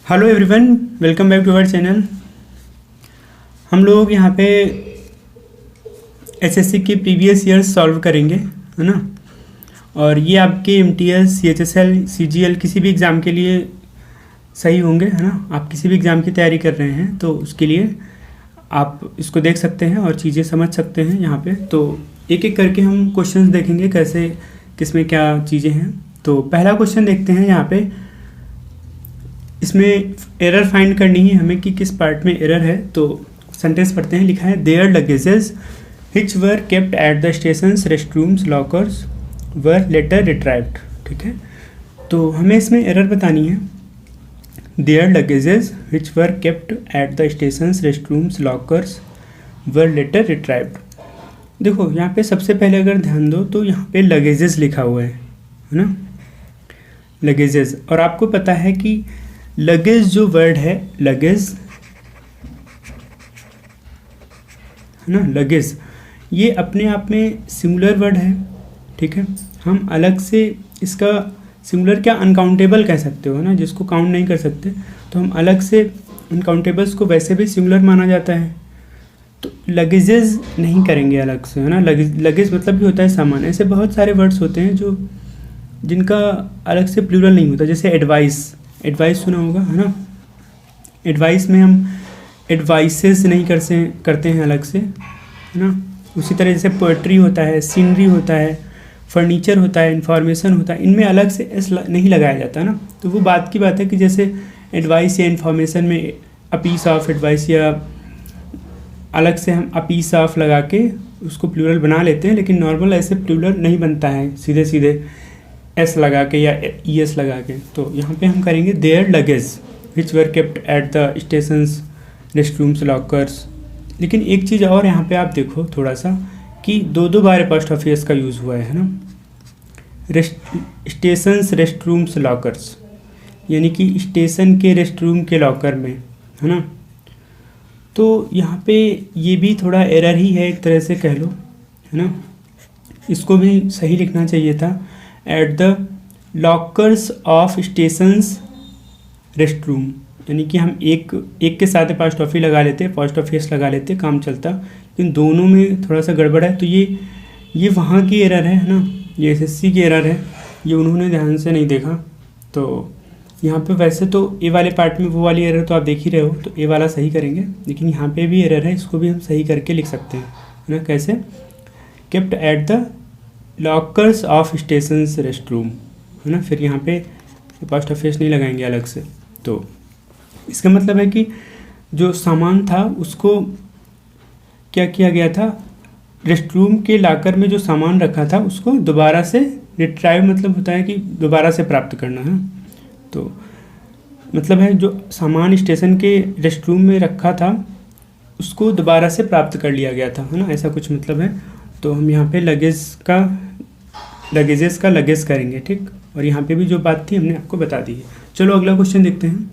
Hello everyone, welcome back to our channel. हम लोग यहाँ पे एसएससी की प्रीवियस ईयर्स सॉल्व करेंगे, है ना। और ये आपके एमटीएस, सीएचएसएल, सीजीएल किसी भी एग्ज़ाम के लिए सही होंगे, है ना। आप किसी भी एग्ज़ाम की तैयारी कर रहे हैं तो उसके लिए आप इसको देख सकते हैं और चीज़ें समझ सकते हैं यहाँ पे। तो एक एक करके हम क्वेश्चंस देखेंगे कैसे, किसमें क्या चीज़ें हैं। तो पहला क्वेश्चन देखते हैं यहाँ पे। इसमें एरर फाइंड करनी है हमें कि किस पार्ट में एरर है। तो सेंटेंस पढ़ते हैं। लिखा है their luggages which were kept at the stations, rest rooms, lockers were later retrieved. ठीक है, तो हमें इसमें एरर बतानी है। Their luggages which were kept at the stations, rest rooms, lockers were later retrieved. देखो यहाँ पे सबसे पहले अगर ध्यान दो तो यहाँ पे लगेजेस लिखा हुआ है ना, लगेजेस। और आपको पता है कि लगेज जो वर्ड है, लगेज है ना, लगेज ये अपने आप में सिंगुलर वर्ड है। ठीक है, हम अलग से इसका सिंगुलर क्या अनकाउंटेबल कह सकते हो ना, जिसको काउंट नहीं कर सकते, तो हम अलग से अनकाउंटेबल्स को वैसे भी सिंगुलर माना जाता है। तो लगेजेस नहीं करेंगे अलग से, है ना। लगेज मतलब भी होता है सामान। ऐसे बहुत सारे वर्ड्स होते हैं जो जिनका अलग से प्लूरल नहीं होता। जैसे एडवाइस, एडवाइस सुना होगा, है ना। एडवाइस में हम एडवाइसेस नहीं करते हैं अलग से, है ना। उसी तरह जैसे पोएट्री होता है, सीनरी होता है, फर्नीचर होता है, इंफॉर्मेशन होता है, इनमें अलग से एस नहीं लगाया जाता ना। तो वो बात की बात है कि जैसे एडवाइस या इन्फॉर्मेशन में अ पीस ऑफ एडवाइस, या अलग से हम अ पीस ऑफ लगा के उसको प्लूरल बना लेते हैं, लेकिन नॉर्मल ऐसे प्लूरल नहीं बनता है सीधे सीधे एस लगा के या ई एस लगा के। तो यहाँ पे हम करेंगे their luggage which were kept at the stations, rest rooms, lockers. लेकिन एक चीज़ और यहाँ पे आप देखो थोड़ा सा कि दो बार अपॉस्ट्रोफी एस का यूज़ हुआ है ना। स्टेशंस, रेस्ट रूम्स, लॉकर्स, यानी कि स्टेशन के रेस्ट रूम के लॉकर में, है ना। तो यहाँ पे ये भी थोड़ा एरर ही है एक तरह से कह लो, है ना। इसको भी सही लिखना चाहिए था at the lockers of stations rest room, यानी कि हम एक के साथ अपॉस्ट्रोफी लगा लेते, अपॉस्ट्रोफी एस लगा लेते, काम चलता। लेकिन दोनों में थोड़ा सा गड़बड़ है। तो ये वहाँ की एरर है ना, ये एसएससी की एरर है, ये उन्होंने ध्यान से नहीं देखा। तो यहाँ पे वैसे तो ए वाले पार्ट में वो वाली एरर तो आप देख ही रहे हो, तो ए वाला सही करेंगे। लेकिन यहाँ पे भी एरर है, इसको भी हम सही करके लिख सकते हैं, है ना। कैसे? Kept at the lockers of stations rest room, है ना। फिर यहाँ पे अपॉस्ट्रोफी एस नहीं लगाएंगे अलग से। तो इसका मतलब है कि जो सामान था उसको क्या किया गया था, रेस्ट रूम के लॉकर में जो सामान रखा था उसको दोबारा से रिट्राइव, मतलब होता है कि दोबारा से प्राप्त करना है। तो मतलब है जो सामान स्टेशन के रेस्ट रूम में रखा था उसको दोबारा से प्राप्त कर लिया गया था, है ना, ऐसा कुछ मतलब है। तो हम यहाँ पे लगेजेस का लगेज करेंगे, ठीक। और यहाँ पे भी जो बात थी हमने आपको बता दी है। चलो अगला क्वेश्चन देखते हैं।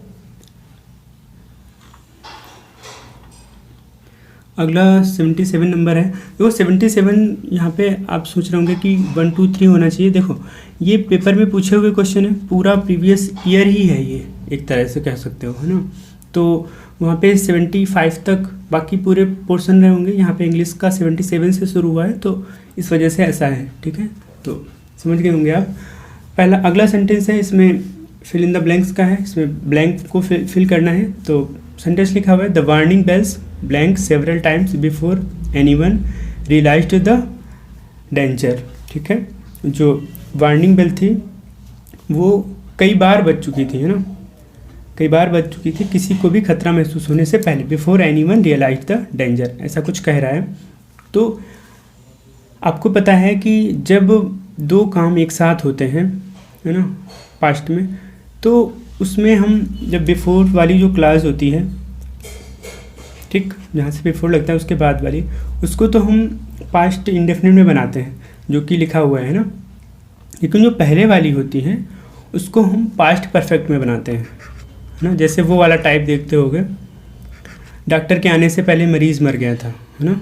अगला 77 नंबर है। देखो 77 यहाँ पे आप सोच रहे होंगे कि 1 2 3 होना चाहिए। देखो ये पेपर में पूछे हुए क्वेश्चन है, पूरा प्रीवियस ईयर ही है ये, एक तरह से कह सकते हो, है ना। तो वहाँ पे 75 तक बाकी पूरे पोर्शन रहे होंगे। यहाँ पे इंग्लिश का 77 से शुरू हुआ है, तो इस वजह से ऐसा है, ठीक है। तो समझ गए होंगे आप। पहला अगला सेंटेंस है, इसमें फिल इन द ब्लैंक्स का है, इसमें ब्लैंक को फिल करना है। तो सेंटेंस लिखा हुआ है the warning bells blank several times before anyone realised the danger. ठीक है, जो वार्निंग बेल थी वो कई बार बज चुकी थी, है ना, कई बार बज चुकी थी किसी को भी खतरा महसूस होने से पहले। Before anyone realised the danger, ऐसा कुछ कह रहा है। तो आपको पता है कि जब दो काम एक साथ होते हैं, है ना, पास्ट में, तो उसमें हम जब बिफोर वाली जो क्लास होती है, ठीक, जहाँ से बिफोर लगता है उसके बाद वाली, उसको तो हम पास्ट इंडेफिनिट में बनाते हैं जो कि लिखा हुआ है ना। लेकिन जो पहले वाली होती है उसको हम पास्ट परफेक्ट में बनाते हैं, है ना। जैसे वो वाला टाइप देखते होगे, डॉक्टर के आने से पहले मरीज़ मर गया था, है ना।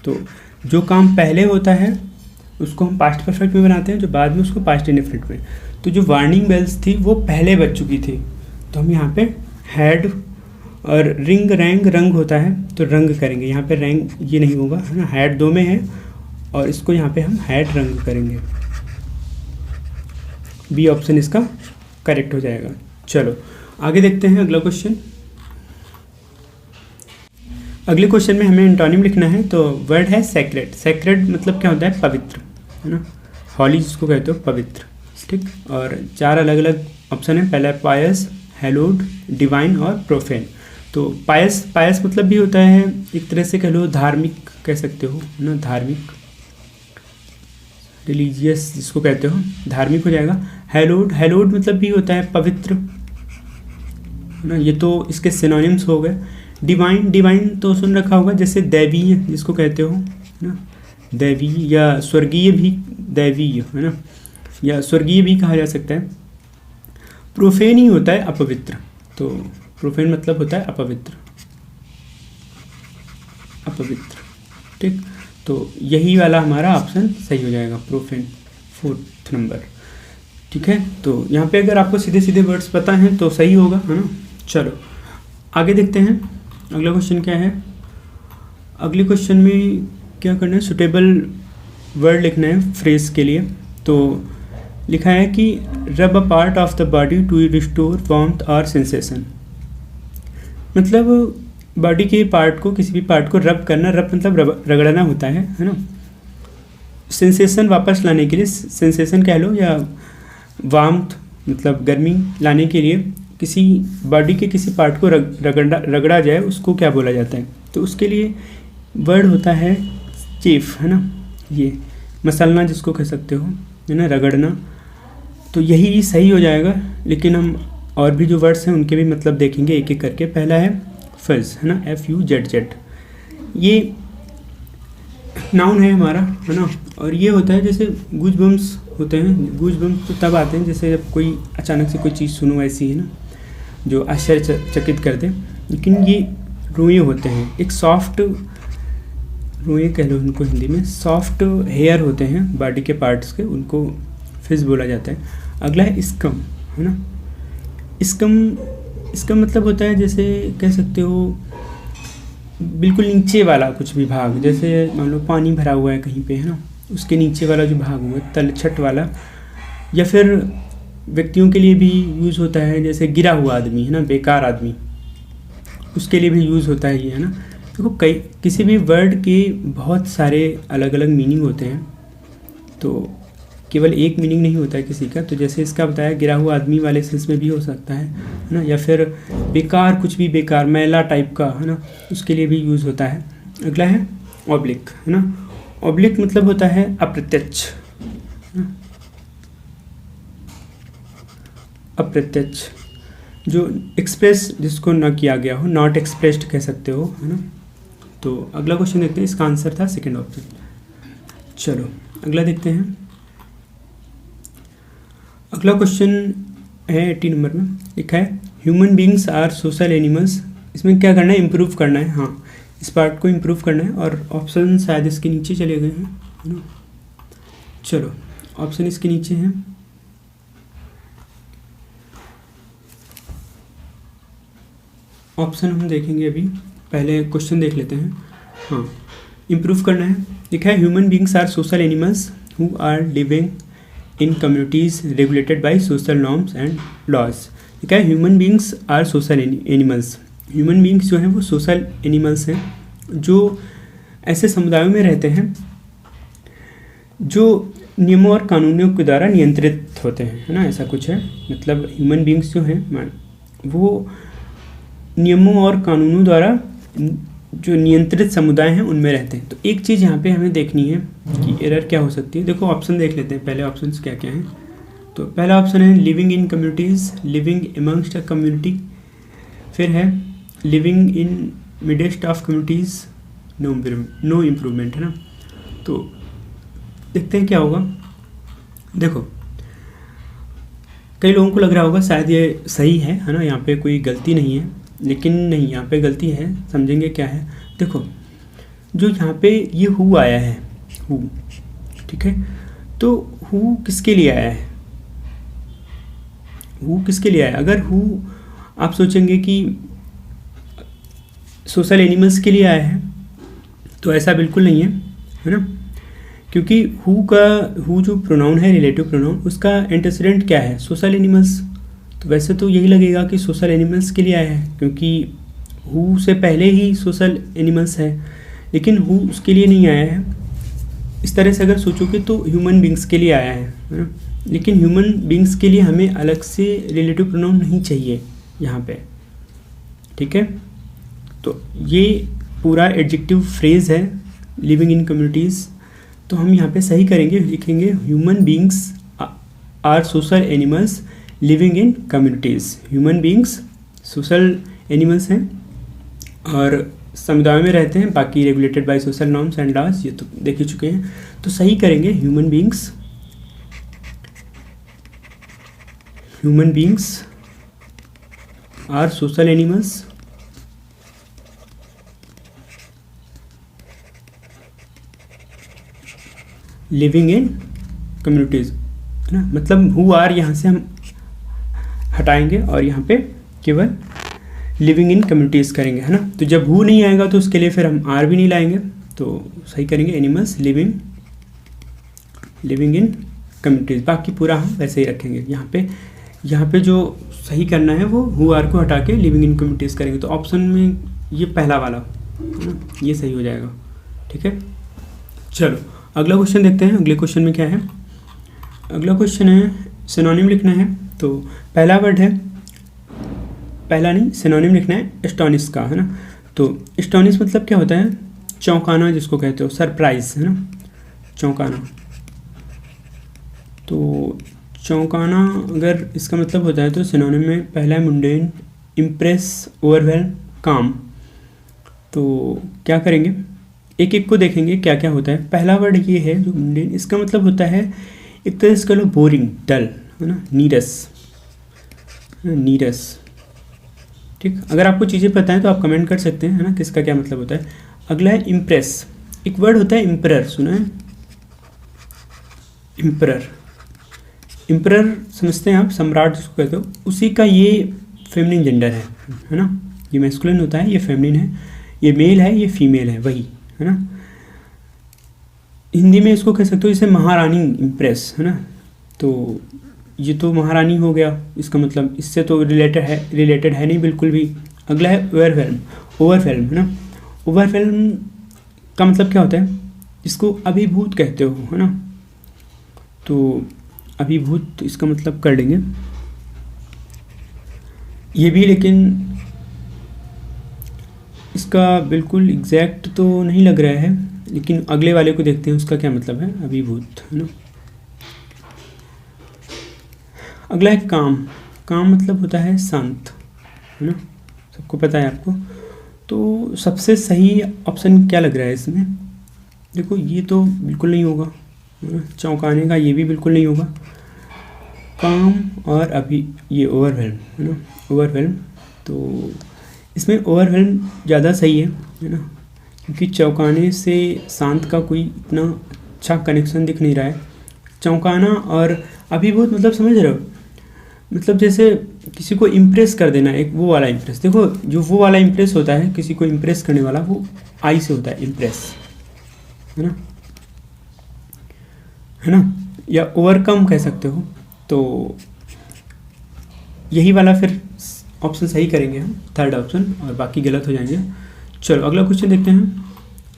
तो जो काम पहले होता है उसको हम पास्ट परफेक्ट में बनाते हैं, जो बाद में उसको पास्ट इंडेफिनिट में। तो जो वार्निंग बेल्स थी वो पहले बज चुकी थी, तो हम यहाँ पे हैड, और रिंग रैंग रंग होता है तो रंग करेंगे, यहाँ पे रैंग ये नहीं होगा है ना, हैड दो में है और इसको यहाँ पे हम हैड रंग करेंगे। बी ऑप्शन इसका करेक्ट हो जाएगा। चलो आगे देखते हैं अगला क्वेश्चन। अगले क्वेश्चन में हमें एंटोनिम लिखना है, तो वर्ड है सेक्रेड। सेक्रेड मतलब क्या होता है, पवित्र, है ना, हॉली जिसको कहते हो पवित्र, ठीक। और चार अलग अलग ऑप्शन है, पहला है पायस, हैलोड, डिवाइन और प्रोफेन। तो पायस, पायस मतलब भी होता है एक तरह से कह लो धार्मिक कह सकते हो, है ना, धार्मिक, रिलीजियस जिसको कहते हो, धार्मिक हो जाएगा। हैलोड, हैलोड मतलब भी होता है पवित्र, है ना, ये तो इसके सिनोनिम्स हो गए। डिवाइन, डिवाइन तो सुन रखा होगा, जैसे दैवीय जिसको कहते हो, है ना, दैवीय या स्वर्गीय भी, दैवीय है ना, या स्वर्गीय भी कहा जा सकता है। प्रोफेन ही होता है अपवित्र, तो प्रोफेन मतलब होता है अपवित्र, अपवित्र, ठीक। तो यही वाला हमारा ऑप्शन सही हो जाएगा, प्रोफेन, 4th नंबर, ठीक है। तो यहाँ पे अगर आपको सीधे सीधे वर्ड्स पता हैं तो सही होगा, है ना। चलो आगे देखते हैं अगला क्वेश्चन क्या है। अगले क्वेश्चन में क्या करना है, सुटेबल वर्ड लिखना है फ्रेज के लिए। तो लिखा है कि rub a part of the body to restore warmth और सेंसेशन, मतलब बॉडी के पार्ट को, किसी भी पार्ट को रब करना, रब मतलब रगड़ना होता है ना, सेंसेशन वापस लाने के लिए, सेंसेशन कह लो, या वार्मथ मतलब गर्मी लाने के लिए किसी बॉडी के किसी पार्ट को रगड़ा जाए, उसको क्या बोला जाता है। तो उसके लिए वर्ड होता है चेफ, है ना, ये मसलना जिसको कह सकते हो, है ना, रगड़ना। तो यही सही हो जाएगा, लेकिन हम और भी जो वर्ड्स हैं उनके भी मतलब देखेंगे एक एक करके। पहला है फज, है ना, FUZZ, ये नाउन है हमारा, है ना, और ये होता है जैसे गूज बम्स होते हैं। गूज बम्स तो तब आते हैं जैसे जब कोई अचानक से कोई चीज़ सुनो ऐसी, है ना, जो आश्चर्यचकित कर दे। लेकिन ये रोए होते हैं, एक सॉफ्ट रोए कह लो उनको हिंदी में, सॉफ्ट हेयर होते हैं बॉडी के पार्ट्स के, उनको फिज बोला जाता है। अगला है स्कम, है ना, स्कम, इसका मतलब होता है जैसे कह सकते हो बिल्कुल नीचे वाला कुछ भी भाग, जैसे मान लो पानी भरा हुआ है कहीं पे, है ना, उसके नीचे वाला जो भाग हुआ तलछट वाला। या फिर व्यक्तियों के लिए भी यूज़ होता है, जैसे गिरा हुआ आदमी, है ना, बेकार आदमी, उसके लिए भी यूज़ होता है ये, है ना। देखो कई किसी भी वर्ड के बहुत सारे अलग अलग मीनिंग होते हैं, तो केवल एक मीनिंग नहीं होता है किसी का। तो जैसे इसका बताया गिरा हुआ आदमी वाले सेंस में भी हो सकता है ना, या फिर बेकार, कुछ भी बेकार, मैला टाइप का, है ना, उसके लिए भी यूज़ होता है। अगला है ऑब्लिक, है ना, ऑब्लिक मतलब होता है अप्रत्यक्ष, अप्रत्यक्ष, जो एक्सप्रेस जिसको ना किया गया हो, नॉट एक्सप्रेस्ड कह सकते हो, है ना। तो अगला क्वेश्चन देखते हैं, इसका आंसर था सेकंड ऑप्शन। चलो अगला देखते हैं। अगला क्वेश्चन है 80 नंबर में, लिखा है human beings are social animals. इसमें क्या करना है, इम्प्रूव करना है, हाँ, इस पार्ट को इम्प्रूव करना है। और ऑप्शन शायद इसके नीचे चले गए हैं, है ना। चलो ऑप्शन इसके नीचे हैं। ऑप्शन हम देखेंगे अभी, पहले क्वेश्चन देख लेते हैं। हाँ, इम्प्रूव करना है, लिखा है human beings are social animals who are living in communities regulated by social norms and laws. लिखा है human beings are social animals. Human beings जो हैं वो सोशल एनिमल्स हैं, जो ऐसे समुदायों में रहते हैं जो नियमों और कानूनों के द्वारा नियंत्रित होते हैं, है ना, ऐसा कुछ है। मतलब ह्यूमन बींग्स जो हैं वो नियमों और कानूनों द्वारा जो नियंत्रित समुदाय हैं उनमें रहते हैं। तो एक चीज़ यहाँ पे हमें देखनी है कि एरर क्या हो सकती है। देखो ऑप्शन देख लेते हैं, पहले ऑप्शन क्या क्या हैं। तो पहला ऑप्शन है living in communities, living amongst a community. फिर है living in midst of communities, no improvement, है ना। तो देखते हैं क्या होगा। देखो कई लोगों को लग रहा होगा शायद ये सही है ना, यहाँ पे कोई गलती नहीं है, लेकिन नहीं, यहाँ पे गलती है। समझेंगे क्या है। देखो जो यहाँ पे ये हु आया है, हु, ठीक है, तो हु किसके लिए आया है, हु किसके लिए आया है। अगर हु आप सोचेंगे कि सोशल एनिमल्स के लिए आया है, तो ऐसा बिल्कुल नहीं है ना, क्योंकि हु जो प्रोनाउन है, रिलेटिव प्रोनाउन, उसका एंटेसिडेंट क्या है, सोशल एनिमल्स। तो वैसे तो यही लगेगा कि सोशल एनिमल्स के लिए आया है, क्योंकि हु से पहले ही सोशल एनिमल्स है, लेकिन हु उसके लिए नहीं आया है। इस तरह से अगर सोचोगे तो ह्यूमन बींग्स के लिए आया है ना, लेकिन ह्यूमन बींग्स के लिए हमें अलग से रिलेटिव प्रोनाउन नहीं चाहिए यहाँ पे, ठीक है। तो ये पूरा एडजेक्टिव फ्रेज है लिविंग इन कम्युनिटीज़। तो हम यहाँ पे सही करेंगे, लिखेंगे human beings are social animals living in communities. Human beings social animals हैं और समुदाय में रहते हैं, बाकी regulated by social norms and laws, ये तो देख ही चुके हैं। तो सही करेंगे human beings are social animals living in communities, है ना। मतलब हु आर यहाँ से हम हटाएंगे और यहाँ पे केवल लिविंग इन कम्युनिटीज़ करेंगे, है ना। तो जब हु नहीं आएगा तो उसके लिए फिर हम आर भी नहीं लाएंगे, तो सही करेंगे एनिमल्स लिविंग इन कम्युनिटीज़। बाकी पूरा हम वैसे ही रखेंगे। यहाँ पे जो सही करना है वो हु आर को हटा के लिविंग इन कम्युनिटीज़ करेंगे। तो ऑप्शन में ये पहला वाला, है ना, ये सही हो जाएगा, ठीक है। चलो अगला क्वेश्चन देखते हैं। अगले क्वेश्चन में क्या है, अगला क्वेश्चन है सिनोनिम लिखना है। तो पहला वर्ड है, पहला नहीं, सिनोनिम लिखना है एस्टोनिश का, है ना। तो एस्टोनिश मतलब क्या होता है, चौंकाना जिसको कहते हो, सरप्राइज, है ना, चौंकाना। तो चौंकाना अगर इसका मतलब होता है तो सिनोनिम में पहला है मुंडेन, इम्प्रेस, ओवरवेल्म, काम। तो क्या करेंगे, एक एक को देखेंगे क्या क्या होता है। पहला वर्ड ये है जो मुंडेन, इसका मतलब होता है एक तरह से कह लो बोरिंग, डल, है ना, नीरस, ठीक। अगर आपको चीज़ें पता है तो आप कमेंट कर सकते हैं, है ना, किसका क्या मतलब होता है। अगला है इम्प्रेस, एक वर्ड होता है इम्परर, सुना है, इम्परर समझते हैं आप, सम्राट जिसको कहते हो, उसी का ये फेमिनिन जेंडर है ना। ये मैस्कुलिन होता है, ये फेमिनिन है, ये मेल है, ये फीमेल है, वही, है ना। हिंदी में इसको कह सकते हो जैसे महारानी इम्प्रेस, है ना। तो ये तो महारानी हो गया, इसका मतलब इससे तो रिलेटेड है नहीं बिल्कुल भी। अगला है ओवरवेल्म, है ना। ओवरवेल्म का मतलब क्या होता है, इसको अभिभूत कहते हो, है ना। तो अभिभूत इसका मतलब कर लेंगे ये भी, लेकिन इसका बिल्कुल एग्जैक्ट तो नहीं लग रहा है, लेकिन अगले वाले को देखते हैं उसका क्या मतलब है, अभिभूत, है ना। अगला है काम मतलब होता है शांत, है ना, सबको पता है आपको। तो सबसे सही ऑप्शन क्या लग रहा है इसमें, देखो ये तो बिल्कुल नहीं होगा, चौंकाने का ये भी बिल्कुल नहीं होगा, काम और अभी ये ओवरवेल्म, है ना, ओवरवेल्म। तो इसमें ओवरवेल्म ज़्यादा सही है ना, क्योंकि चौंकाने से शांत का कोई इतना अच्छा कनेक्शन दिख नहीं रहा है। चौंकाना और अभिभूत मतलब समझ रहे हो, मतलब जैसे किसी को इम्प्रेस कर देना, एक वो वाला इम्प्रेस। देखो जो वो वाला इम्प्रेस होता है, किसी को इम्प्रेस करने वाला, वो आई से होता है इम्प्रेस, है ना, या ओवरकम कह सकते हो। तो यही वाला फिर ऑप्शन सही करेंगे हम, थर्ड ऑप्शन, और बाकी गलत हो जाएंगे। चलो अगला क्वेश्चन देखते हैं।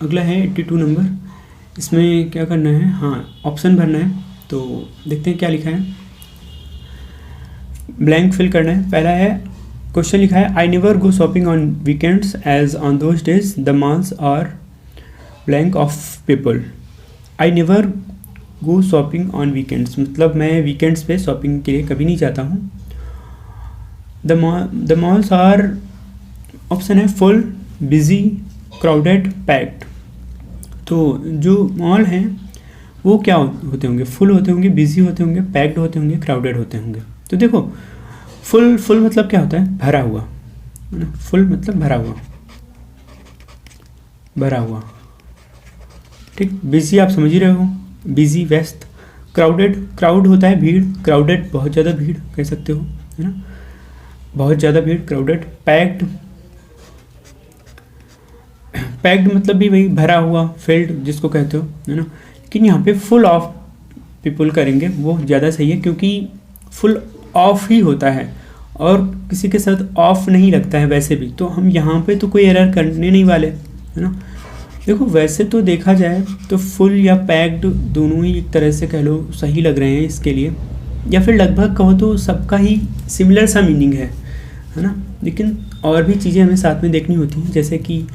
अगला है 82 नंबर। इसमें क्या करना है, हाँ ऑप्शन भरना है। तो देखते हैं क्या लिखा है, ब्लैंक फिल करना है। पहला है क्वेश्चन लिखा है, I never go shopping on weekends as on those days the malls are blank of people. I never go shopping on weekends मतलब मैं वीकेंड्स पे शॉपिंग के लिए कभी नहीं जाता हूँ। द मॉल्स आर, ऑप्शन है फुल, बिजी, क्राउडेड, पैक्ड। तो जो मॉल हैं वो क्या होते होंगे, फुल होते होंगे, बिजी होते होंगे, पैक्ड होते होंगे, क्राउडेड होते होंगे। तो देखो फुल मतलब क्या होता है, भरा हुआ, है ना, फुल मतलब भरा हुआ, ठीक। बिजी आप समझ ही रहे हो, बिजी व्यस्त। क्राउडेड, क्राउड होता है भीड़, क्राउडेड बहुत ज़्यादा भीड़ कह सकते हो, है ना। बहुत ज़्यादा भीड़, क्राउडेड। पैक्ड, पैक्ड मतलब भी वही भरा हुआ, फिल्ड जिसको कहते हो, है ना। लेकिन यहाँ पे फुल ऑफ पीपल करेंगे वो ज़्यादा सही है, क्योंकि फुल ऑफ ही होता है और किसी के साथ ऑफ नहीं लगता है वैसे भी, तो हम यहाँ पे तो कोई एरर करने नहीं वाले, है ना। देखो वैसे तो देखा जाए तो फुल या पैक्ड दोनों ही एक तरह से कह लो सही लग रहे हैं इसके लिए, या फिर लगभग कहो तो सबका ही सिमिलर सा मीनिंग है ना। लेकिन और भी चीज़ें हमें साथ में देखनी होती हैं, जैसे कि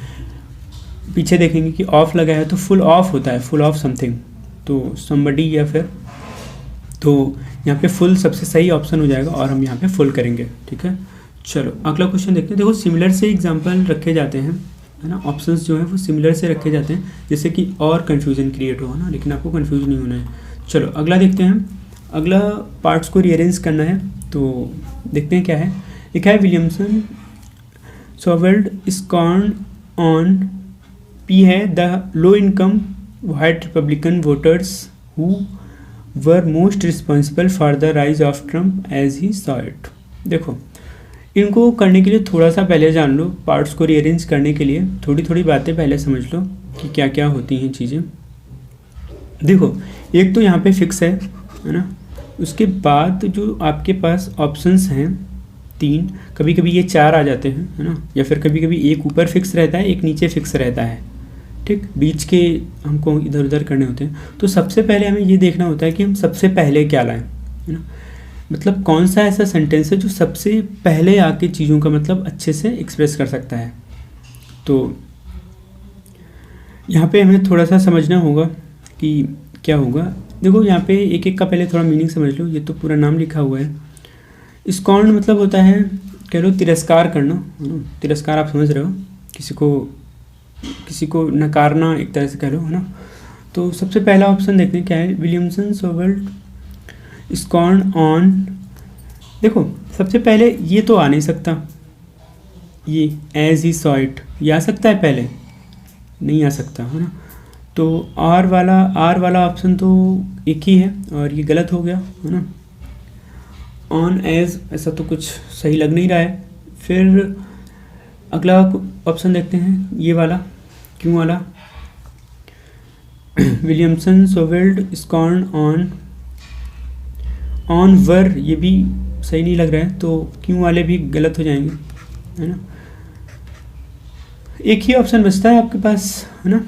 पीछे देखेंगे कि ऑफ लगा है तो फुल ऑफ होता है, फुल ऑफ समथिंग, तो समबडी या फिर, तो यहाँ पे फुल सबसे सही ऑप्शन हो जाएगा और हम यहाँ पे फुल करेंगे, ठीक है। चलो अगला क्वेश्चन देखते हैं। देखो सिमिलर से एग्जांपल रखे जाते हैं, है ना, ऑप्शंस जो है वो सिमिलर से रखे जाते हैं जिससे कि और कन्फ्यूजन क्रिएट हो ना, लेकिन आपको कन्फ्यूज नहीं होना है। चलो अगला देखते हैं। अगला पार्ट्स को रीअरेंज करना है, तो देखते हैं क्या है। लिखा है विलियमसन सोवेल्ड स्कॉर्न ऑन, पी है the low income white Republican voters who were most responsible for the rise of Trump as he saw it. देखो इनको करने के लिए थोड़ा सा पहले जान लो, पार्ट्स को रीअरेंज करने के लिए थोड़ी थोड़ी बातें पहले समझ लो कि क्या क्या होती हैं चीज़ें। देखो एक तो यहाँ पे फिक्स है ना, उसके बाद जो आपके पास ऑप्शंस हैं 3, कभी कभी ये 4 आ जाते हैं, है ना, या फिर कभी कभी एक ऊपर फिक्स रहता है, एक नीचे फिक्स रहता है, ठीक, बीच के हमको इधर उधर करने होते हैं। तो सबसे पहले हमें ये देखना होता है कि हम सबसे पहले क्या लाएं, है ना, मतलब कौन सा ऐसा सेंटेंस है जो सबसे पहले आके चीज़ों का मतलब अच्छे से एक्सप्रेस कर सकता है। तो यहाँ पे हमें थोड़ा सा समझना होगा कि क्या होगा। देखो यहाँ पे एक एक का पहले थोड़ा मीनिंग समझ लो। ये तो पूरा नाम लिखा हुआ है। स्कॉर्न मतलब होता है कह लो तिरस्कार करना, है ना, तिरस्कार आप समझ रहे हो, किसी को नकारना एक तरह से कह लो, है ना। तो सबसे पहला ऑप्शन देखते हैं क्या है, विलियमसन सोवेल्ड स्कॉर्न ऑन। देखो सबसे पहले ये तो आ नहीं सकता, ये एज ही सॉ इट, ये आ सकता है पहले, नहीं आ सकता, है ना। तो आर वाला ऑप्शन तो एक ही है और ये गलत हो गया, है ना। ऑन एज ऐसा तो कुछ सही लग नहीं रहा है। फिर अगला ऑप्शन देखते हैं, ये वाला, क्यों वाला, विलियमसन सोवेल्ड स्कॉर्न ऑन वर, ये भी सही नहीं लग रहा है, तो क्यों वाले भी गलत हो जाएंगे, है ना। एक ही ऑप्शन बचता है आपके पास, है ना,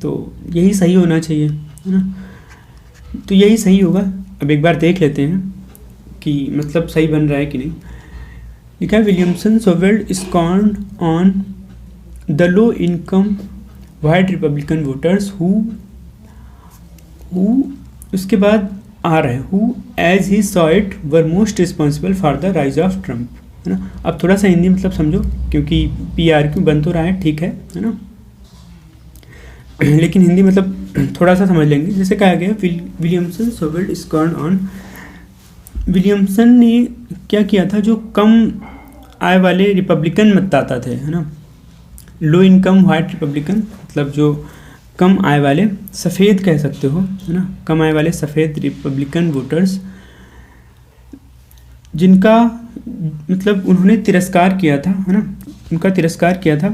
तो यही सही होना चाहिए, है ना, तो यही सही होगा। अब एक बार देख लेते हैं कि मतलब सही बन रहा है कि नहीं। लिखा है Williamson सोवेल्ड scorn on the low income white Republican voters who उसके बाद आ रहा है who as he saw it were most responsible for the rise of Trump, है ना। अब थोड़ा सा हिंदी मतलब समझो, क्योंकि PRQ बन तो रहा है, ठीक है ना, लेकिन हिंदी मतलब थोड़ा सा समझ लेंगे। जैसे कहा गया विलियमसन सोवेल्ड स्कॉर्न ऑन, विलियमसन ने क्या किया था, जो कम आय वाले रिपब्लिकन मतदाता थे, है ना, लो इनकम वाइट रिपब्लिकन मतलब जो कम आय वाले सफ़ेद कह सकते हो, है ना, कम आय वाले सफ़ेद रिपब्लिकन वोटर्स, जिनका मतलब उन्होंने तिरस्कार किया था, है ना, उनका तिरस्कार किया था।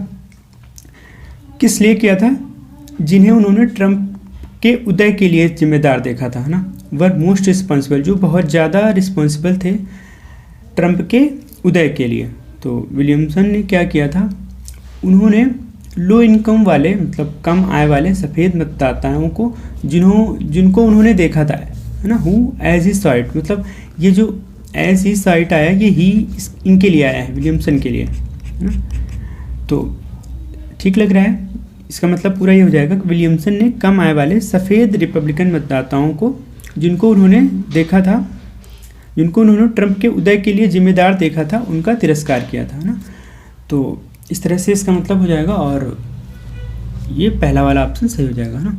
किस लिए किया था, जिन्हें उन्होंने ट्रम्प के उदय के लिए जिम्मेदार देखा था, है ना, वर मोस्ट रिस्पॉन्सिबल, जो बहुत ज़्यादा रिस्पॉन्सिबल थे ट्रम्प के उदय के लिए। तो विलियमसन ने क्या किया था, उन्होंने लो इनकम वाले मतलब कम आय वाले सफ़ेद मतदाताओं को जिनको उन्होंने देखा था, है ना, who as he saw it, मतलब ये जो एज ही सॉ इट आया, ये ही इनके लिए आया है, विलियमसन के लिए, है ना। तो ठीक लग रहा है, इसका मतलब पूरा ये हो जाएगा कि विलियमसन ने कम आय वाले सफ़ेद रिपब्लिकन मतदाताओं को जिनको उन्होंने देखा था, जिनको उन्होंने ट्रम्प के उदय के लिए जिम्मेदार देखा था, उनका तिरस्कार किया था, है ना। तो इस तरह से इसका मतलब हो जाएगा और ये पहला वाला ऑप्शन सही हो जाएगा, है ना।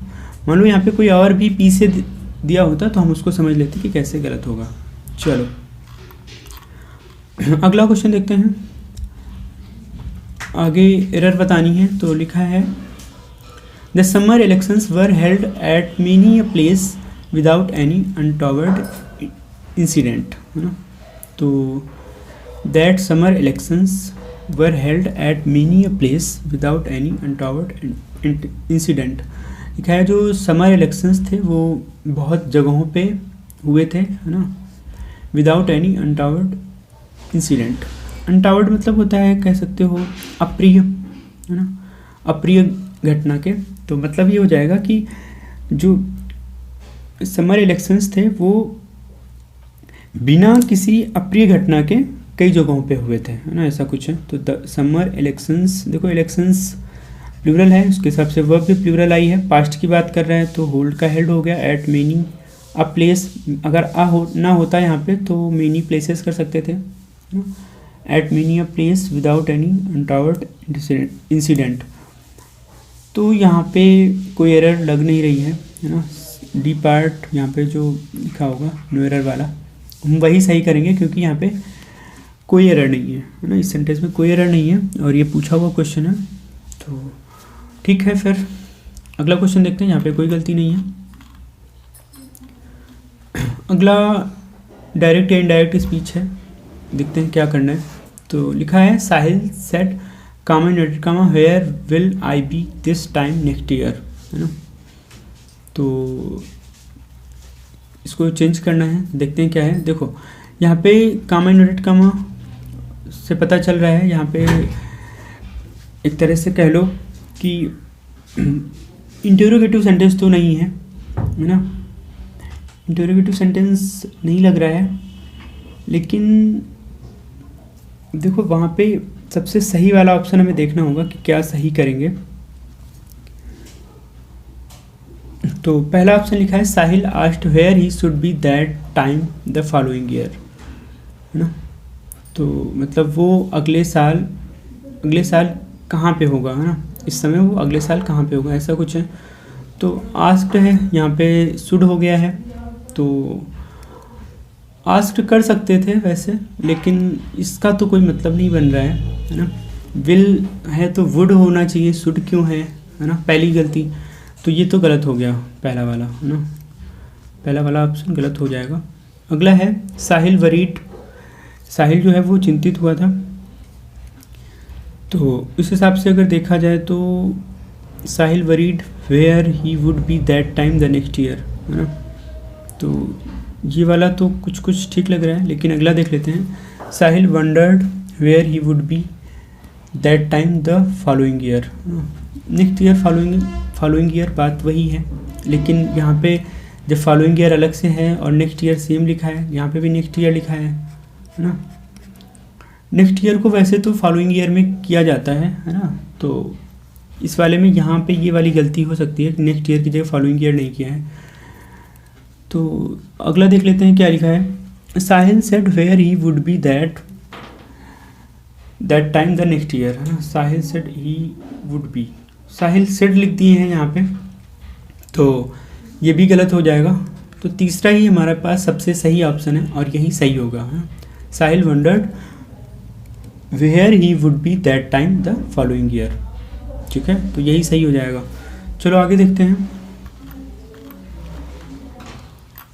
मान लो यहाँ पे कोई और भी पी से दिया होता तो हम उसको समझ लेते कि कैसे गलत होगा। चलो अगला क्वेश्चन देखते हैं। आगे एरर बतानी है, तो लिखा है the summer elections were held at many a place without any untoward incident, है ना। तो that summer elections were held at many a place without any untoward incident. लिखा है जो समर इलेक्शंस थे वो बहुत जगहों पे हुए थे, है ना, विदाउट एनी अनटॉवर्ड इंसिडेंट। अनटॉवर्ड मतलब होता है, कह सकते हो अप्रिय, है ना, अप्रिय घटना के। तो मतलब ये हो जाएगा कि जो समर इलेक्शंस थे वो बिना किसी अप्रिय घटना के कई जगहों पे हुए थे, है ना, ऐसा कुछ है। तो द समर इलेक्शंस, देखो इलेक्शंस प्लूरल है, उसके हिसाब से वर्ब भी प्लूरल आई है। पास्ट की बात कर रहा है तो होल्ड का हेल्ड हो गया। एट मेनी अ प्लेस, अगर ना होता यहाँ पे तो मेनी प्लेसेस कर सकते थे। At many a place without any untoward incident. तो यहाँ पे कोई एरर लग नहीं रही है ना। डी पार्ट यहाँ पे जो लिखा होगा नो एरर वाला हम वही सही करेंगे, क्योंकि यहाँ पे कोई एरर नहीं है ना, इस सेंटेंस में कोई एरर नहीं है और ये पूछा हुआ क्वेश्चन है। तो ठीक है, फिर अगला क्वेश्चन देखते हैं। यहाँ पे कोई गलती नहीं है। अगला डायरेक्ट या इनडायरेक्ट स्पीच है, देखते हैं क्या करना है। तो लिखा है Sahil said comma inverted comma where will I be this time next year, है ना। तो इसको चेंज करना है, देखते हैं क्या है। देखो यहाँ पे कामा इनवर्टेड कामा से पता चल रहा है, यहाँ पे एक तरह से कह लो कि इंटरोगेटिव सेंटेंस तो नहीं है ना, इंटरोगेटिव सेंटेंस नहीं लग रहा है। लेकिन देखो वहाँ पे सबसे सही वाला ऑप्शन हमें देखना होगा कि क्या सही करेंगे। तो पहला ऑप्शन लिखा है Sahil asked where he should be that time the following year, है ना। तो मतलब वो अगले साल कहाँ पे होगा, है ना, इस समय वो अगले साल कहाँ पे होगा, ऐसा कुछ है। तो आस्क्ड है, यहाँ पे शुड हो गया है, तो आस्क्ड कर सकते थे वैसे, लेकिन इसका तो कोई मतलब नहीं बन रहा है ना। विल है तो वुड होना चाहिए, शुड क्यों है ना, पहली गलती। तो ये तो गलत हो गया पहला वाला, है ना, पहला वाला ऑप्शन गलत हो जाएगा। अगला है साहिल वरीड, साहिल जो है वो चिंतित हुआ था। तो इस हिसाब से अगर देखा जाए तो Sahil worried where he would be that time the next year, है ना। तो ये वाला तो कुछ ठीक लग रहा है, लेकिन अगला देख लेते हैं। Sahil wondered where he would be that time the following year, next year following year बात वही है, लेकिन यहाँ पे जब फॉलोइंग ईयर अलग से है और नेक्स्ट ईयर सेम लिखा है, यहाँ पे भी नेक्स्ट ईयर लिखा है ना। नेक्स्ट ईयर को वैसे तो फॉलोइंग ईयर में किया जाता है ना। तो इस वाले में यहाँ पे ये वाली गलती हो सकती है कि नेक्स्ट ईयर की जगह फॉलोइंग ईयर नहीं किया है। तो अगला देख लेते हैं क्या लिखा है। Sahil said where he would be that time the next year, है ना। Sahil said he would be, Sahil said लिख दिए हैं यहाँ पे, तो ये भी गलत हो जाएगा। तो तीसरा ही हमारे पास सबसे सही ऑप्शन है और यही सही होगा, है। Sahil wondered where he would be that time the following year, ठीक है, तो यही सही हो जाएगा। चलो आगे देखते हैं।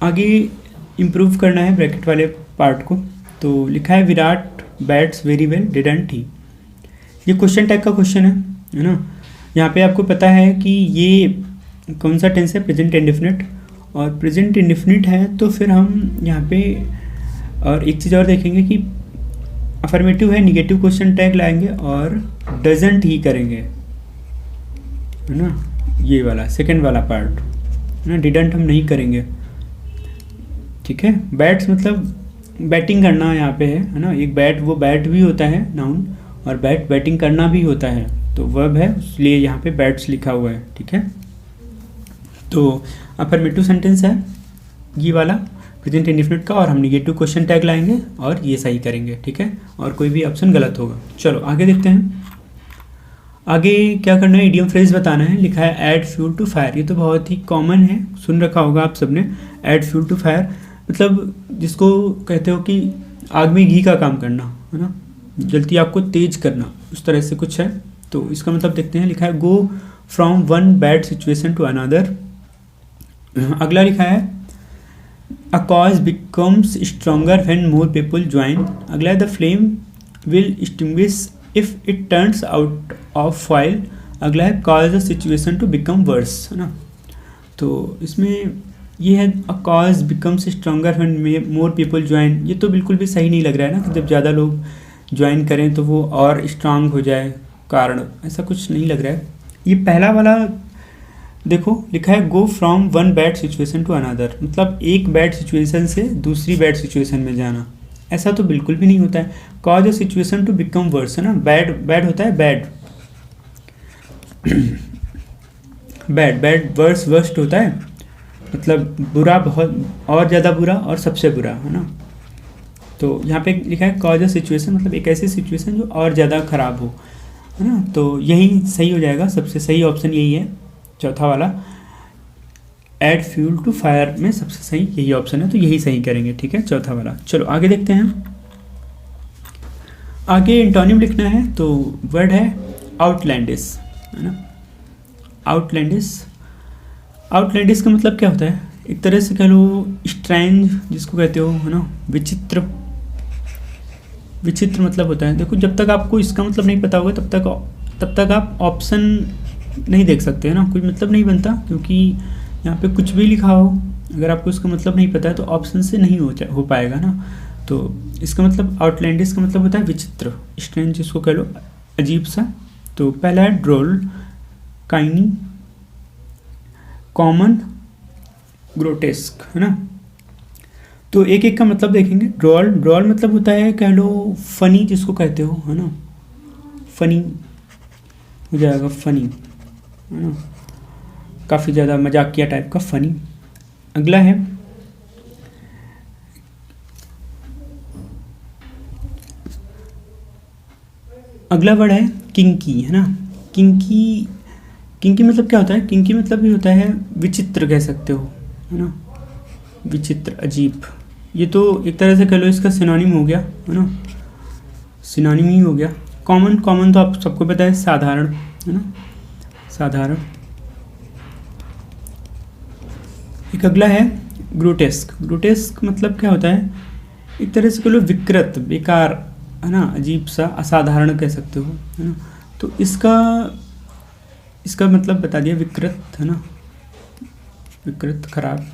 आगे इम्प्रूव करना है ब्रैकेट वाले पार्ट को। तो लिखा है Virat bats very well didn't he. ये क्वेश्चन टाइप का क्वेश्चन है ना। यहाँ पे आपको पता है कि ये कौन सा टेंस है, प्रेजेंट इंडेफिनिट, और प्रेजेंट इंडेफिनिट है तो फिर हम यहाँ पे और एक चीज़ और देखेंगे कि अफर्मेटिव है, निगेटिव क्वेश्चन टैग लाएंगे और डजंट ही करेंगे, है ना। ये वाला सेकंड वाला पार्ट, है ना, डिडंट हम नहीं करेंगे, ठीक है। बैट्स मतलब बैटिंग करना यहाँ पे है ना। एक बैट, वो बैट भी होता है नाउन, और बैटिंग करना भी होता है, तो वर्ब है, इसलिए यहाँ पे बैट्स लिखा हुआ है, ठीक है। तो अफर्मेटिव सेंटेंस है ये वाला प्रेजेंट इंडेफिनिट का, और हम निगेटिव क्वेश्चन टैग लाएंगे और ये सही करेंगे, ठीक है, और कोई भी ऑप्शन गलत होगा। चलो आगे देखते हैं। आगे क्या करना है, इडियम फ्रेज बताना है। लिखा है ऐड फ्यूल टू फायर। ये तो बहुत ही कॉमन है, सुन रखा होगा आप सबने। ऐड फ्यूल टू फायर मतलब जिसको कहते हो कि आग में घी का काम करना, है ना, जल्दी आपको तेज करना, उस तरह से कुछ है। तो इसका मतलब देखते हैं। लिखा है go from one bad situation to another. अगला लिखा है a cause becomes stronger when more people join. अगला है the flame will extinguish if it turns out of foil. अगला है cause the situation to become worse, है ना। तो इसमें ये है a cause becomes stronger when more people join. ये तो बिल्कुल भी सही नहीं लग रहा है ना कि जब ज़्यादा लोग ज्वाइन करें तो वो और स्ट्रांग हो जाए कारण, ऐसा कुछ नहीं लग रहा है। ये पहला वाला देखो लिखा है go from one bad situation to another, मतलब एक बैड सिचुएशन से दूसरी बैड सिचुएशन में जाना, ऐसा तो बिल्कुल भी नहीं होता है। Cause a situation to become worse, है ना। बैड होता है बैड बैड, वर्स वर्स्ट होता है, मतलब बुरा, बहुत और ज़्यादा बुरा और सबसे बुरा, है ना। तो यहाँ पे लिखा है कॉज अ सिचुएशन, मतलब एक ऐसी सिचुएशन जो और ज़्यादा ख़राब हो, है ना। तो यही सही हो जाएगा, सबसे सही ऑप्शन यही है, चौथा वाला। ऐड फ्यूल टू फायर में सबसे सही यही ऑप्शन है, तो यही सही करेंगे, ठीक है, चौथा वाला। चलो आगे देखते हैं। आगे एंटोनिम लिखना है, तो वर्ड है आउटलैंडिश, है ना। आउटलैंडिश का मतलब क्या होता है? एक तरह से कह लो स्ट्रेंज जिसको कहते हो, है ना, विचित्र मतलब होता है। देखो जब तक आपको इसका मतलब नहीं पता होगा तब तक आप ऑप्शन नहीं देख सकते, है ना, कोई मतलब नहीं बनता, क्योंकि यहाँ पे कुछ भी लिखा हो अगर आपको इसका मतलब नहीं पता है तो ऑप्शन से नहीं हो पाएगा ना। तो इसका मतलब आउटलैंडिश का मतलब होता है विचित्र, स्ट्रेंज जिसको कह लो अजीब सा। तो पहला है ड्रोल, काइनी, कॉमन, ग्रोटेस्क, है ना। तो एक एक का मतलब देखेंगे। ड्रॉल मतलब होता है कह लो फनी जिसको कहते हो, है ना, फनी हो जाएगा, फनी, है ना, काफ़ी ज़्यादा मजाकिया टाइप का फनी। अगला है अगला वर्ड है किंकी, है ना। किंकी मतलब क्या होता है? किंकी मतलब ये होता है विचित्र कह सकते हो, है ना, विचित्र, अजीब। ये तो एक तरह से कह लो इसका सिनोनिम हो गया, है ना, सिनोनिम ही हो गया। कॉमन तो आप सबको पता है साधारण, है ना, साधारण। एक अगला है ग्रोटेस्क मतलब क्या होता है? एक तरह से कह लो विकृत, बेकार, है ना, अजीब सा, असाधारण कह सकते हो, है ना। तो इसका मतलब बता दिया विकृत, है ना, विकृत, खराब।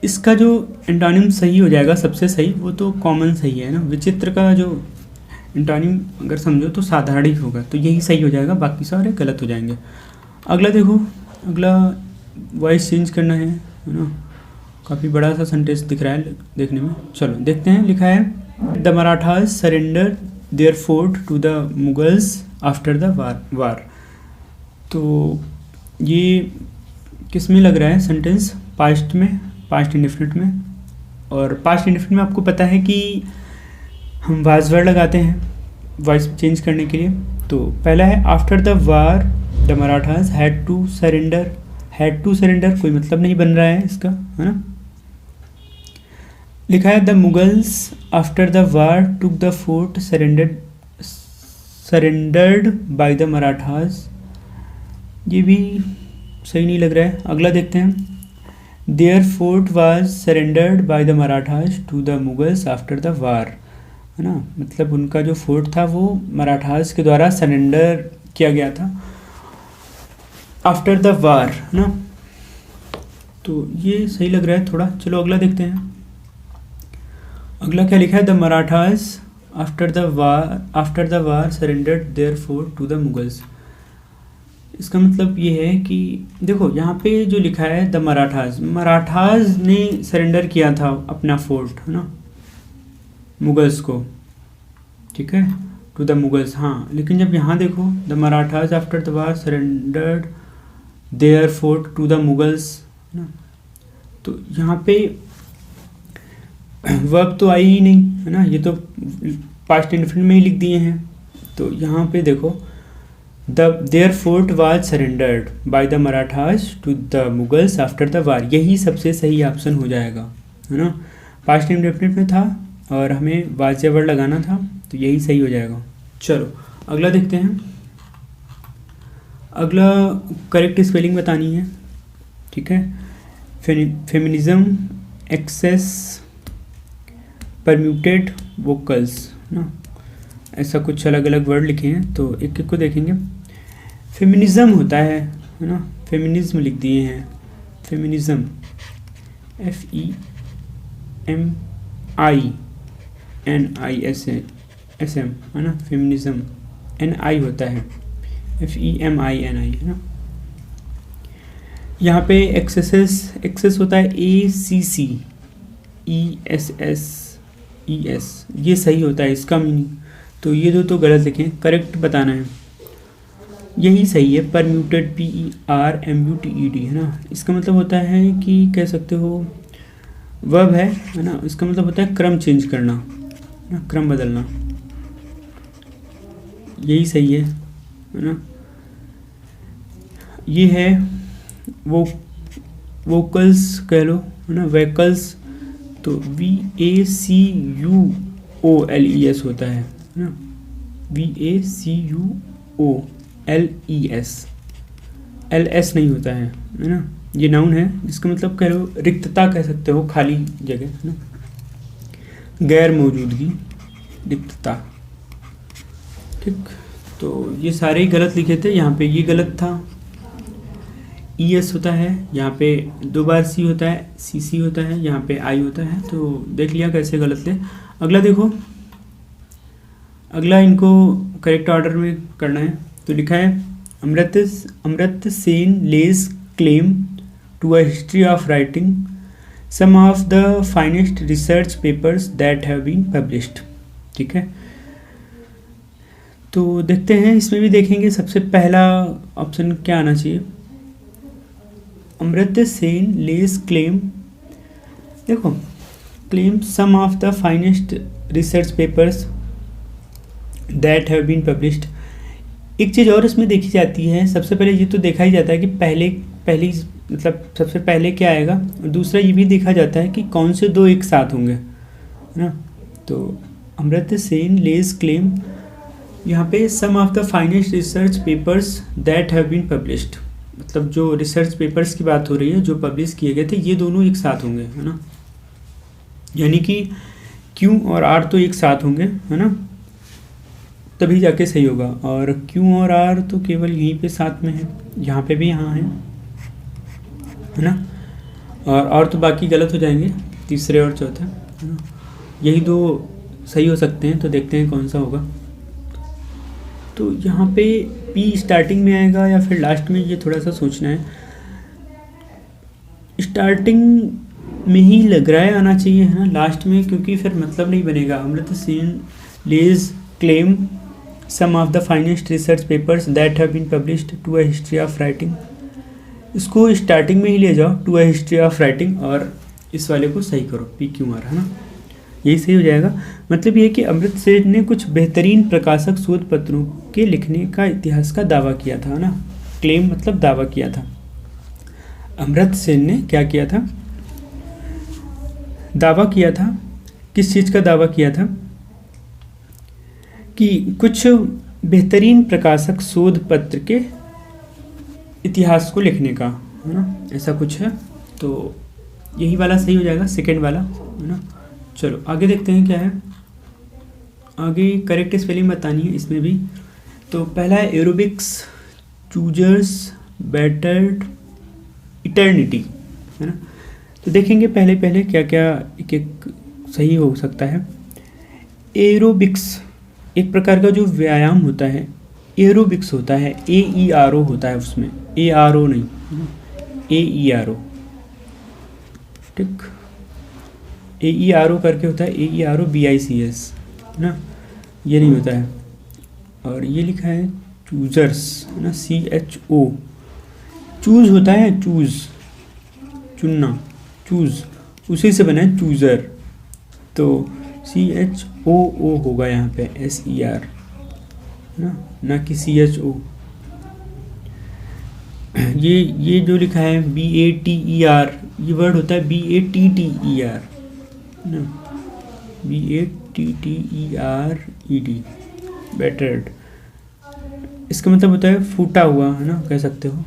इसका जो एंटोनिम सही हो जाएगा सबसे सही, वो तो कॉमन सही है ना। विचित्र का जो एंटोनिम अगर समझो तो साधारण ही होगा, तो यही सही हो जाएगा, बाकी सारे गलत हो जाएंगे। अगला देखो, अगला वॉइस चेंज करना है ना। काफ़ी बड़ा सा सेंटेंस दिख रहा है देखने में, चलो देखते हैं। लिखा है the Marathas surrender their fort to the Mughals after the war. तो ये किस में लग रहा है सेंटेंस? पास्ट में, पास्ट इंडेफिनिट में। और पास्ट इंडेफिनिट में आपको पता है कि हम वाज वर्ड लगाते हैं वॉइस चेंज करने के लिए। तो पहला है after the war the Marathas had to surrender. Had to surrender कोई मतलब नहीं बन रहा है इसका, है ना। लिखा है the Mughals after the war took the fort surrendered by the Marathas. ये भी सही नहीं लग रहा है। अगला देखते हैं। Their fort was surrendered by the Marathas to the Mughals after the war, है ना, मतलब उनका जो फोर्ट था वो मराठाज के द्वारा सरेंडर किया गया था आफ्टर द वार, है ना। तो ये सही लग रहा है थोड़ा। चलो अगला देखते हैं। अगला क्या लिखा है? The Marathas after the war surrendered their fort to the Mughals. इसका मतलब ये है कि देखो यहाँ पे जो लिखा है द मराठाज ने सरेंडर किया था अपना फोर्ट, है ना, मुगल्स को, ठीक है, टू द मुगल्स। हाँ, लेकिन जब यहाँ देखो the Marathas after the war surrendered their fort to the Mughals, है ना, तो यहाँ पे वर्ब तो आई ही नहीं, है ना, ये तो पास्ट इंडेफिनिट में ही लिख दिए हैं। तो यहाँ पे देखो their fort was surrendered by the Marathas to the Mughals after the war, यही सबसे सही ऑप्शन हो जाएगा, है ना। पास्ट इंडेफिनिट में था और हमें वाज वर्ड लगाना था, तो यही सही हो जाएगा। चलो अगला देखते हैं। अगला करेक्ट स्पेलिंग बतानी है, ठीक है। फेमिनिज्म एक्सेस परम्यूटेड वोकल्स ना, ऐसा कुछ अलग अलग वर्ड लिखे हैं, तो एक एक को देखेंगे। फेमिनिज्म होता है ना, फेमिनिज्म लिख दिए हैं, फेमिनिज्म FEMINISM है ना, फेमिनिज्म NI होता है, FEMINI है ना। यहाँ पे एक्सेस होता है ACCESSES, ये सही होता है इसका मीनिंग, तो ये दो तो गलत लिखें, करेक्ट बताना है, यही सही है। परम्यूटेड PERMUTED है ना, इसका मतलब होता है कि कह सकते हो वर्ब है ना, इसका मतलब होता है क्रम चेंज करना ना, क्रम बदलना, यही सही है ना। ये है वो वोकल्स कह लो है ना, वैकल्स, तो VACUOLES होता है ना, VACUOLES, LS नहीं होता है ना। ये नाउन है, जिसका मतलब कह लो रिक्तता कह सकते हो, खाली जगह है ना, गैर मौजूदगी, रिक्तता, ठीक। तो ये सारे ही गलत लिखे थे, यहाँ पे ये गलत था, ES होता है, यहाँ पे 2 बार C होता है, CC होता है, यहाँ पे I होता है, तो देख लिया कैसे गलत थे। अगला देखो, अगला इनको करेक्ट ऑर्डर में करना है, तो लिखा है Amartya Sen lays claim to a history of writing some of the finest research papers that have been published, ठीक है। तो देखते हैं, इसमें भी देखेंगे सबसे पहला ऑप्शन क्या आना चाहिए, अमर्त्य सेन लेज क्लेम, देखो claim some of the finest research papers that have been published. एक चीज़ और इसमें देखी जाती है, सबसे पहले ये तो देखा ही जाता है कि पहली मतलब सबसे पहले क्या आएगा, और दूसरा ये भी देखा जाता है कि कौन से दो एक साथ होंगे, है ना। तो अमर्त्य सेन लेज क्लेम, यहाँ पे some of the finest research papers that have been published, मतलब जो रिसर्च पेपर्स की बात हो रही है जो पब्लिश किए गए थे, ये दोनों एक साथ होंगे, है ना, यानी कि Q और R तो एक साथ होंगे, है ना, तभी जाके सही होगा। और Q और R तो केवल यहीं पे साथ में है, यहाँ पे भी यहाँ है ना, और तो बाकी गलत हो जाएंगे, तीसरे और चौथे, है ना, यही दो सही हो सकते हैं, तो देखते हैं कौन सा होगा। तो यहाँ पे P स्टार्टिंग में आएगा या फिर लास्ट में, ये थोड़ा सा सोचना है। स्टार्टिंग में ही लग रहा है आना चाहिए, है ना, लास्ट में क्योंकि फिर मतलब नहीं बनेगा। Amartya Sen lays claim some of the finest research papers that have been published to a history of writing, इसको स्टार्टिंग में ही ले जाओ, to a history of writing, और इस वाले को सही करो, PQR, है ना, यही सही हो जाएगा। मतलब ये कि अमर्त्य सेन ने कुछ बेहतरीन प्रकाशक शोध पत्रों के लिखने का इतिहास का दावा किया था ना, क्लेम मतलब दावा किया था। अमर्त्य सेन ने क्या किया था, दावा किया था, किस चीज़ का दावा किया था, कि कुछ बेहतरीन प्रकाशक शोध पत्र के इतिहास को लिखने का, है ना, ऐसा कुछ है। तो यही वाला सही हो जाएगा, सेकेंड वाला, है ना। चलो आगे देखते हैं क्या है, आगे करेक्ट स्पेलिंग बतानी है इसमें भी। तो पहला है एरोबिक्स चूजर्स बेटर्ड इटर्निटी, है ना। तो देखेंगे पहले क्या क्या एक एक सही हो सकता है। एरोबिक्स एक प्रकार का जो व्यायाम होता है, एरोबिक्स होता है, AERO होता है उसमें, ARO नहीं, AERO, ठीक, AERO करके होता है, AERO BICS, है ना, ये नहीं होता है। और ये लिखा है चूजर्स, है ना, CHO, चूज होता है, चूज चुनना, चूज उसी से बना है चूज़र, तो CHOO होगा यहाँ पे, SER, ना कि CHO। ये जो लिखा है BATER, ये वर्ड होता है BATTER ना, BATTERED, बेटर्ड, इसका मतलब होता है फूटा हुआ, है ना, कह सकते हो।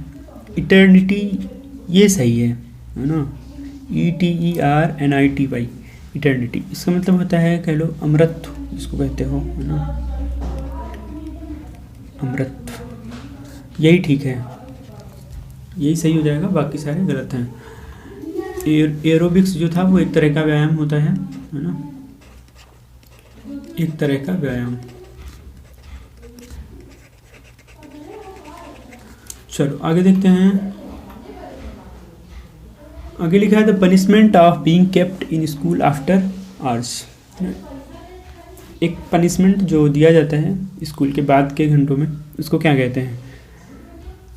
इटर्निटी ये सही है ना, ETERNITY, इटर्निटी। इसका मतलब होता है कह लो अमृत जिसको कहते हो, है ना, अमृत। यही ठीक है, यही सही हो जाएगा, बाकी सारे गलत हैं। एरोबिक्स जो था वो एक तरह का व्यायाम होता है ना, एक तरह का व्यायाम। चलो आगे देखते हैं। आगे लिखा है the punishment of being kept in school after hours. एक पनिशमेंट जो दिया जाता है स्कूल के बाद के घंटों में, उसको क्या कहते हैं?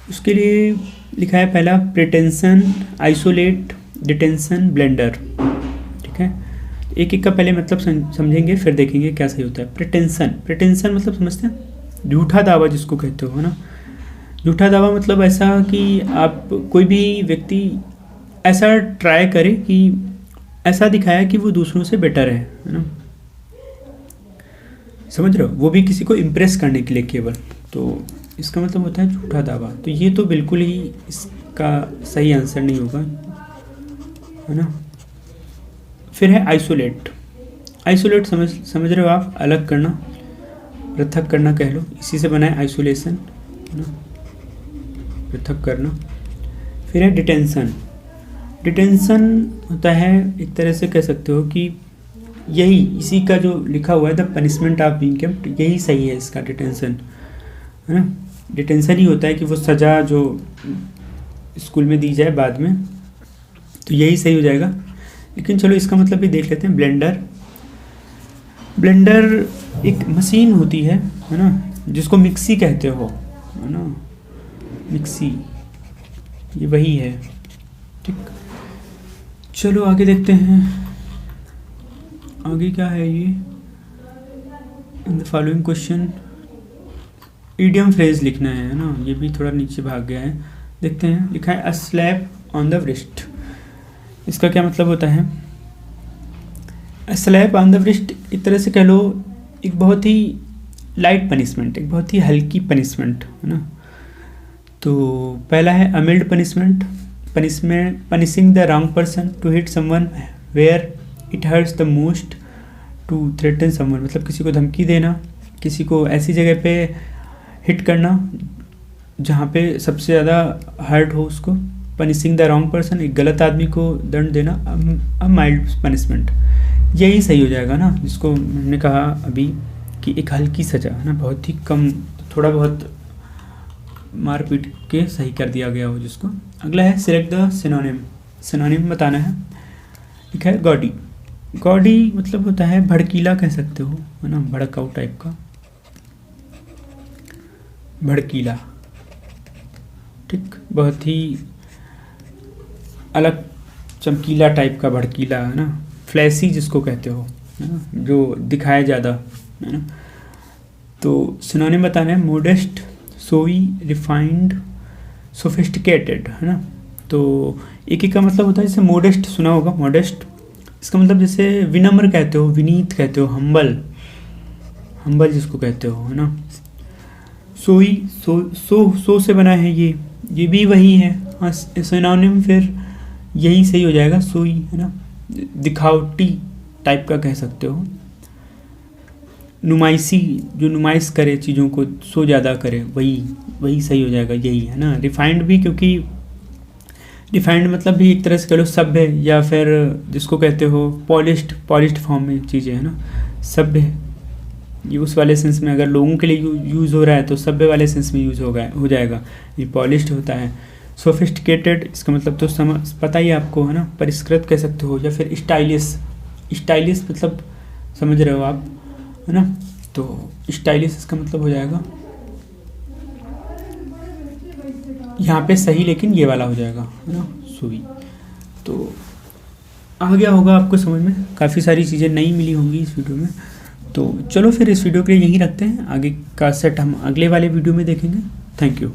उसके लिए लिखा है पहला प्रिटेंशन, आइसोलेट, डिटेंशन, ब्लेंडर। ठीक है, एक एक का पहले मतलब समझेंगे, फिर देखेंगे क्या सही होता है। प्रिटेंशन, प्रिटेंशन मतलब समझते हैं झूठा दावा जिसको कहते हो, है ना। झूठा दावा मतलब ऐसा कि आप कोई भी व्यक्ति ऐसा ट्राई करे कि ऐसा दिखाया कि वो दूसरों से बेटर है ना, समझ रहे हो, वो भी किसी को इम्प्रेस करने के लिए केवल, तो इसका मतलब होता है झूठा दावा। तो ये तो बिल्कुल ही इसका सही आंसर नहीं होगा, है ना। फिर है आइसोलेट। आइसोलेट समझ रहे हो आप, अलग करना, पृथक करना कह लो, इसी से बना है आइसोलेशन, है ना, पृथक करना। फिर है डिटेंशन। डिटेंशन होता है एक तरह से कह सकते हो कि यही इसी का जो लिखा हुआ है the punishment of being kept, यही सही है इसका, डिटेंशन, है ना। डिटेंशन ही होता है कि वो सज़ा जो स्कूल में दी जाए बाद में, तो यही सही हो जाएगा। लेकिन चलो इसका मतलब भी देख लेते हैं। ब्लेंडर, ब्लेंडर एक मशीन होती है ना, जिसको मिक्सी कहते हो, है ना, मिक्सी, ये वही है। ठीक, चलो आगे देखते हैं। आगे क्या है ये, in the following question idiom phrase लिखना है ना, ये भी थोड़ा नीचे भाग गया है, देखते हैं। लिखा है a slap on the wrist. इसका क्या मतलब होता है? A slap on the wrist एक तरह से कह लो एक बहुत ही लाइट पनिशमेंट, एक बहुत ही हल्की पनिशमेंट, है ना। तो पहला है a mild punishment, punishing the wrong person to hit someone where it hurts the most, to threaten someone, मतलब किसी को धमकी देना, किसी को ऐसी जगह पे हिट करना जहाँ पे सबसे ज़्यादा हर्ट हो उसको। पनिशिंग द रॉन्ग पर्सन, एक गलत आदमी को दंड देना। अ माइल्ड पनिशमेंट, यही सही हो जाएगा ना, जिसको मैंने कहा अभी कि एक हल्की सज़ा, है ना, बहुत ही कम, थोड़ा बहुत मार पीट के सही कर दिया गया हो जिसको। अगला है सिलेक्ट द सिनोनिम। सिनोनिम बताना है। लिखा है गॉडी। गॉडी मतलब होता है भड़कीला कह सकते हो, है ना, भड़काऊ टाइप का, भड़कीला। ठीक, बहुत ही अलग चमकीला टाइप का भड़कीला, है ना। फ्लैशी जिसको कहते हो, है ना, जो दिखाया ज़्यादा, है ना। तो सिनोनिम बताना है मोडेस्ट, सोई, रिफाइंड, सोफिस्टिकेटेड, है ना। तो एक एक का मतलब होता है, जैसे मोडेस्ट सुना होगा, मोडेस्ट, इसका मतलब जैसे विनम्र कहते हो, विनीत कहते हो, हम्बल, हम्बल जिसको कहते हो, है ना। सोई, सो से बना है ये भी वही है। हाँ, सिनोनिम फिर यही सही हो जाएगा, सोई, है ना, दिखावटी टाइप का कह सकते हो। नुमाइशी, जो नुमाइश करे चीज़ों को, सो ज़्यादा करे, वही सही हो जाएगा, यही है ना। रिफाइंड भी, क्योंकि रिफाइंड मतलब भी एक तरह से कह लो सभ्य, या फिर जिसको कहते हो पॉलिश्ड फॉर्म में चीज़ें, है ना, सभ्य, ये उस वाले सेंस में अगर लोगों के लिए यूज़ हो रहा है तो सभ्य वाले सेंस में यूज़ हो जाएगा, ये पॉलिश्ड होता है। सोफिस्टिकेटेड, इसका मतलब तो पता ही आपको, है ना, परिष्कृत कह सकते हो, या फिर स्टाइलिश मतलब समझ रहे हो आप, है ना। तो स्टाइलिश इसका मतलब हो जाएगा यहाँ पे सही, लेकिन ये वाला हो जाएगा, है ना, सुई। तो आ गया होगा आपको समझ में, काफ़ी सारी चीज़ें नई मिली होंगी इस वीडियो में। तो चलो फिर इस वीडियो के लिए यहीं रखते हैं, आगे का सेट हम अगले वाले वीडियो में देखेंगे। Thank you.